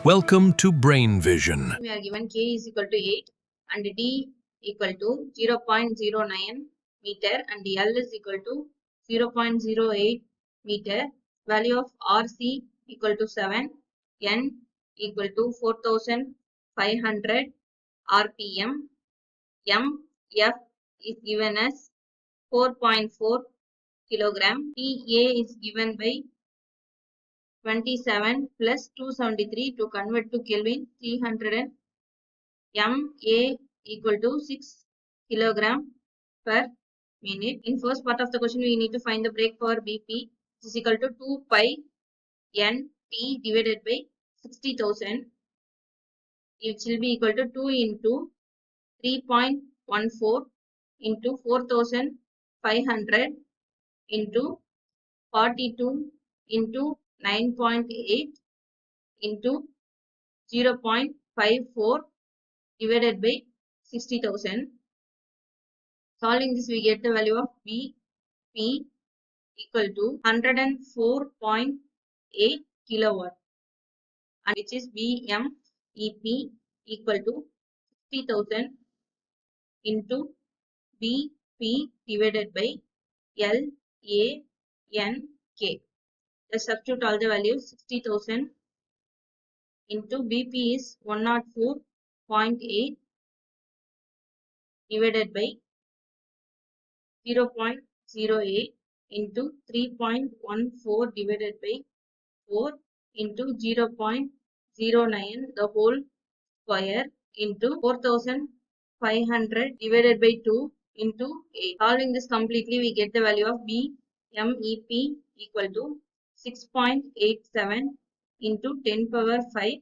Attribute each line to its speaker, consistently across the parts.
Speaker 1: Welcome to Brain Vision.
Speaker 2: We are given k is equal to 8 and d equal to 0.09 meter and L is equal to 0.08 meter. Value of RC equal to 7, N equal to 4500 RPM, MF is given as 4.4 kilogram, TA is given by 27 plus 273 to convert to Kelvin 300 MA equal to 6 kilogram per minute. In first part of the question, we need to find the break power BP, which is equal to 2 pi NT divided by 60,000, which will be equal to 2 into 3.14 into 4,500 into 42 into 9.8 into 0.54 divided by 60,000. Solving this, we get the value of BP equal to 104.8 kilowatt, and which is BMEP equal to 60,000 into BP divided by LANK. Let's substitute all the values. 60,000 into BP is 104.8 divided by 0.08 into 3.14 divided by 4 into 0.09 the whole square into 4,500 divided by 2 into 8. Solving this completely, we get the value of BMEP equal to 6.87 into 10 power 5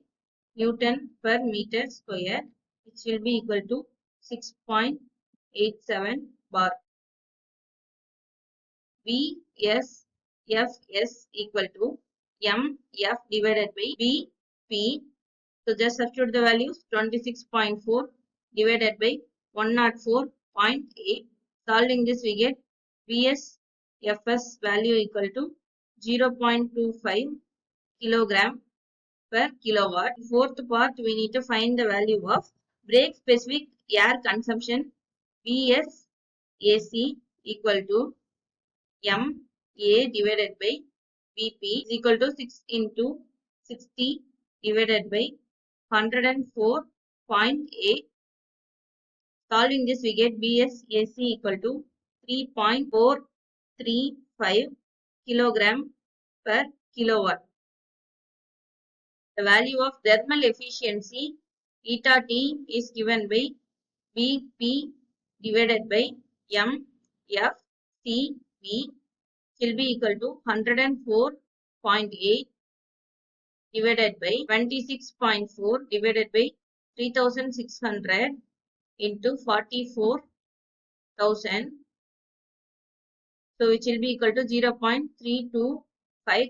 Speaker 2: Newton per meter square, which will be equal to 6.87 bar. VSFS equal to MF divided by BP. So just substitute the values. 26.4 divided by 104.8. Solving this, we get VSFS value equal to 0.25 kilogram per kilowatt. Fourth part, we need to find the value of break specific air consumption. VSAC equal to MA divided by BP is equal to 6 into 60 divided by 104.8. Solving this, we get BSAC equal to 3.435 kilogram per kilowatt. The value of thermal efficiency eta T is given by BP divided by MFCV will be equal to 104.8 divided by 26.4 divided by 3600 into 44,000. So which will be equal to 0.325.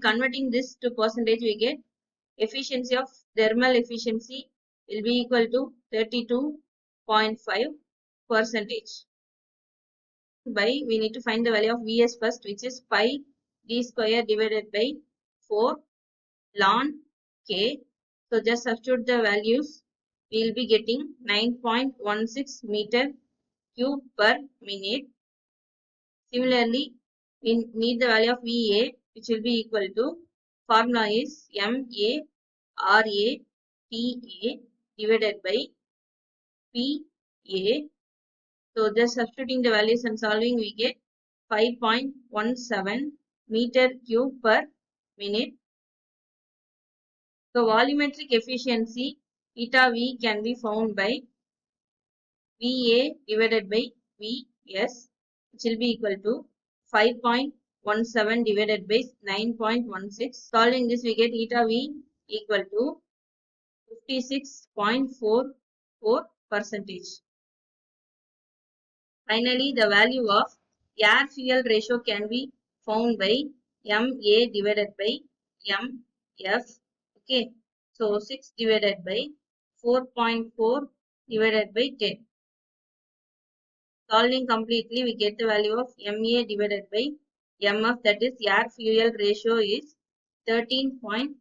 Speaker 2: Converting this to percentage, we get efficiency of thermal efficiency will be equal to 32.5%. By we need to find the value of Vs first, which is pi d square divided by 4 ln k. So just substitute the values. We will be getting 9.16 meter cube per minute. Similarly, we need the value of Va, which will be equal to, formula is MARATA divided by PA. So just substituting the values and solving, we get 5.17 meter cube per minute. So volumetric efficiency eta V can be found by VA divided by Vs, which will be equal to 5.17 divided by 9.16. Solving this, we get eta V equal to 56.44%. Finally, the value of air-fuel ratio can be found by MA divided by MF. Okay, so 6 divided by 4.4 divided by 10. Solving completely, we get the value of MA divided by MF, that is air-fuel ratio is 13.6